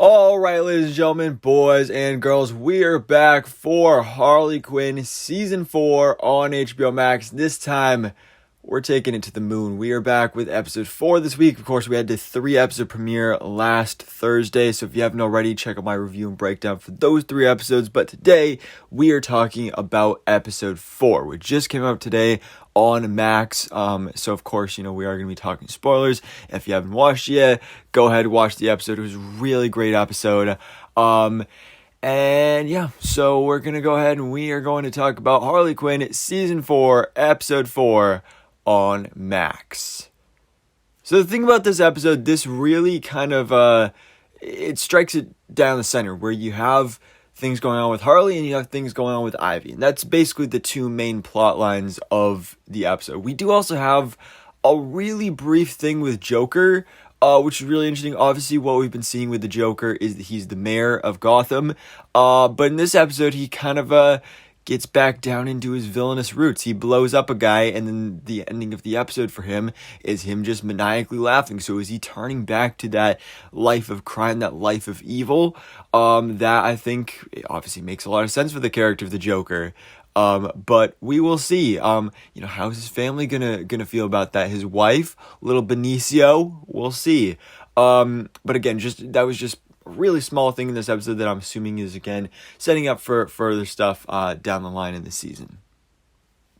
All right, ladies and gentlemen, boys and girls, we are back for Harley Quinn Season 4 on HBO Max. This time, we're taking it to the moon. We are back with episode 4 this week. Of course, we had the 3-episode premiere last Thursday, so if you haven't already, check out my review and breakdown for those 3 episodes. But today, we are talking about episode 4, which just came out today on Max. So of course, we are going to be talking spoilers. If you haven't watched it yet, go ahead and watch the episode. It was a really great episode. So we're going to go ahead and we are going to talk about Harley Quinn Season 4, Episode 4 on Max. So the thing about this episode, this really kind of, it strikes it down the center where you have things going on with Harley and you have things going on with Ivy. And that's basically the 2 main plot lines of the episode. We do also have a really brief thing with Joker, which is really interesting. Obviously, what we've been seeing with the Joker is that he's the mayor of Gotham. But in this episode, he kind of gets back down into his villainous roots. He blows up a guy, and then the ending of the episode for him is him just maniacally laughing. So is he turning back to that life of crime, that life of evil? That I think obviously makes a lot of sense for the character of the Joker. But we will see. How's his family gonna feel about that? His wife, little Benicio, we'll see. But again, that was just a really small thing in this episode that I'm assuming is, again, setting up for further stuff down the line in the season.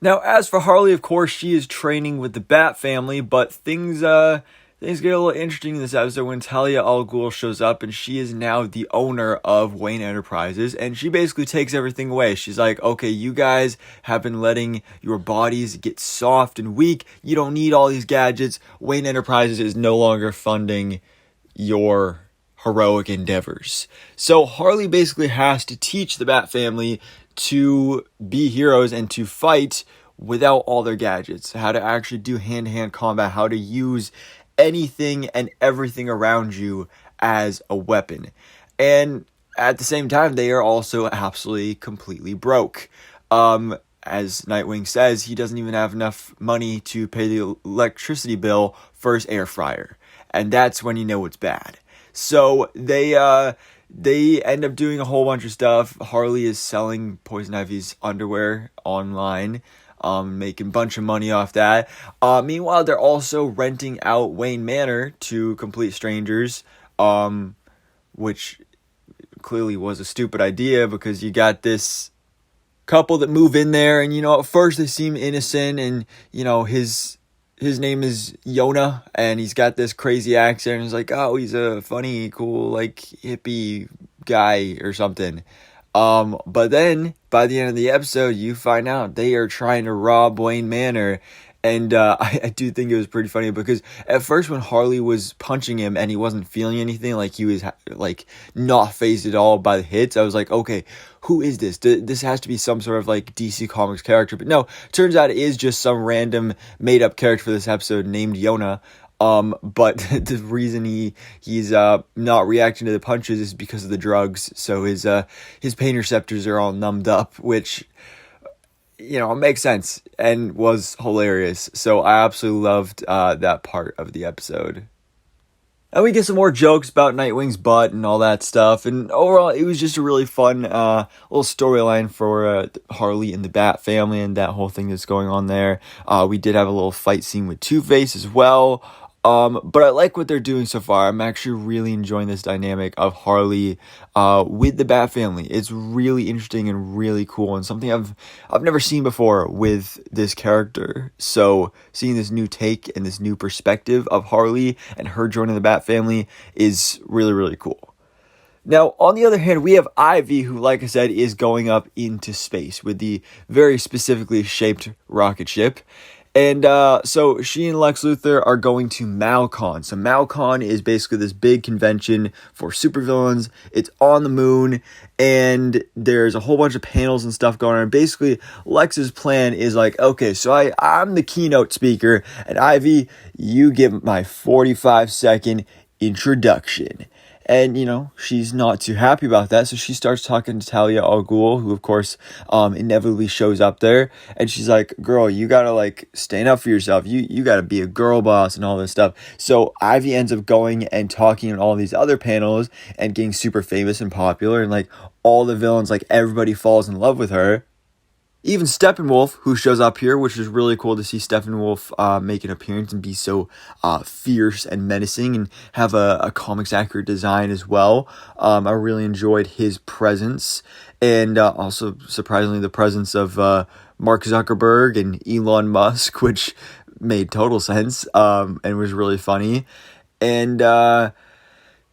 Now, as for Harley, of course, she is training with the Bat family, but things get a little interesting in this episode when Talia al Ghul shows up, and she is now the owner of Wayne Enterprises, and she basically takes everything away. She's like, okay, you guys have been letting your bodies get soft and weak. You don't need all these gadgets. Wayne Enterprises is no longer funding your heroic endeavors. So Harley basically has to teach the Bat family to be heroes and to fight without all their gadgets, how to actually do hand-to-hand combat, how to use anything and everything around you as a weapon. And at the same time, they are also absolutely completely broke. As Nightwing says, he doesn't even have enough money to pay the electricity bill for his air fryer. And that's when you know it's bad. So they end up doing a whole bunch of stuff. Harley is selling Poison Ivy's underwear online, making a bunch of money off that. Meanwhile, they're also renting out Wayne Manor to complete strangers, which clearly was a stupid idea because you got this couple that move in there and, at first they seem innocent and, his name is Yona, and he's got this crazy accent, and he's like, oh, he's a funny, cool, hippie guy or something. But then, by the end of the episode, you find out they are trying to rob Wayne Manor, and I do think it was pretty funny, because at first when Harley was punching him and he wasn't feeling anything, he was, not fazed at all by the hits, I was like, okay, who is this? This has to be some sort of, DC Comics character. But no, turns out it is just some random made-up character for this episode named Yona. But the reason he's not reacting to the punches is because of the drugs. So his pain receptors are all numbed up, which, makes sense and was hilarious. So I absolutely loved that part of the episode. And we get some more jokes about Nightwing's butt and all that stuff. And overall, it was just a really fun little storyline for Harley and the Bat family and that whole thing that's going on there. We did have a little fight scene with Two-Face as well. But I like what they're doing so far. I'm actually really enjoying this dynamic of Harley with the Bat family. It's really interesting and really cool, and something I've never seen before with this character. So seeing this new take and this new perspective of Harley and her joining the Bat family is really, really cool. Now, on the other hand, we have Ivy, who, like I said, is going up into space with the very specifically shaped rocket ship. And so she and Lex Luthor are going to MalCon. So MalCon is basically this big convention for supervillains. It's on the moon, and there's a whole bunch of panels and stuff going on. Basically, Lex's plan is okay, so I'm the keynote speaker, and Ivy, you give my 45-second introduction. And, she's not too happy about that. So she starts talking to Talia al Ghul, who, of course, inevitably shows up there. And she's like, girl, you gotta, like, stand up for yourself. You gotta be a girl boss and all this stuff. So Ivy ends up going and talking on all these other panels and getting super famous and popular. And, like, all the villains, like, everybody falls in love with her. Even Steppenwolf, who shows up here, which is really cool to see Steppenwolf make an appearance and be so fierce and menacing and have a comics accurate design as well. I really enjoyed his presence, and also surprisingly the presence of Mark Zuckerberg and Elon Musk, which made total sense and was really funny. And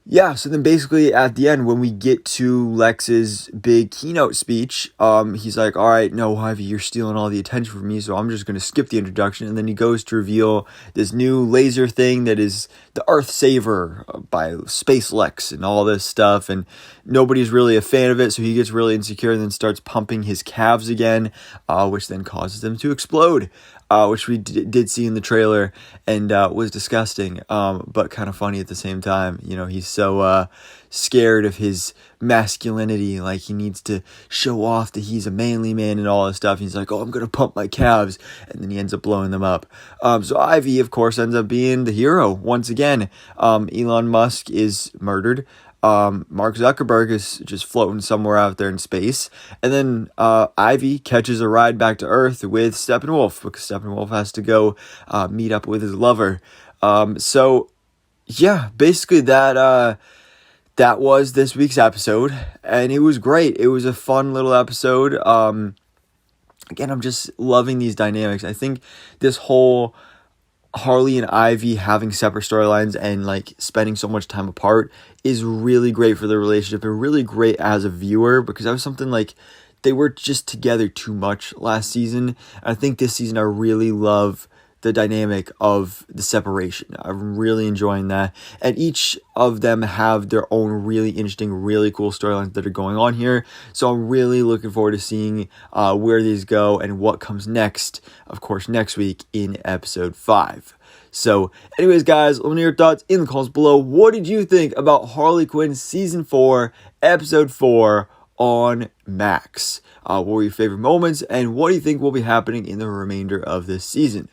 yeah, so then basically at the end, when we get to Lex's big keynote speech, he's like, all right, no, Ivy, you're stealing all the attention from me, so I'm just going to skip the introduction. And then he goes to reveal this new laser thing that is the Earth Saver by Space Lex and all this stuff. And nobody's really a fan of it, so he gets really insecure and then starts pumping his calves again, which then causes them to explode. Which we did see in the trailer and was disgusting, but kind of funny at the same time. He's so scared of his masculinity, like he needs to show off that he's a manly man and all this stuff. He's like, oh, I'm going to pump my calves, and then he ends up blowing them up. So Ivy, of course, ends up being the hero once again. Elon Musk is murdered. Mark Zuckerberg is just floating somewhere out there in space. And then Ivy catches a ride back to Earth with Steppenwolf because Steppenwolf has to go meet up with his lover. So, yeah, basically that was this week's episode. And it was great. It was a fun little episode. Again, I'm just loving these dynamics. I think this whole Harley and Ivy having separate storylines and like spending so much time apart is really great for their relationship and really great as a viewer, because that was something like they were just together too much last season. I think this season I really love the dynamic of the separation. I'm really enjoying that. And each of them have their own really interesting, really cool storylines that are going on here. So I'm really looking forward to seeing where these go and what comes next, of course, next week in episode 5. So anyways, guys, let me know your thoughts in the comments below. What did you think about Harley Quinn Season 4, Episode 4 on Max? What were your favorite moments, and what do you think will be happening in the remainder of this season?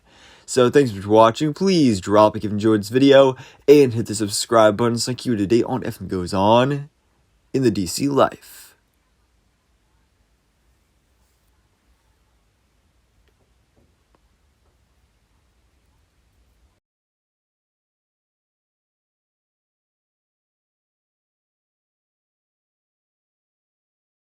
So thanks for watching. Please drop a like if you enjoyed this video and hit the subscribe button so I keep you up to date on everything goes on in the DC life.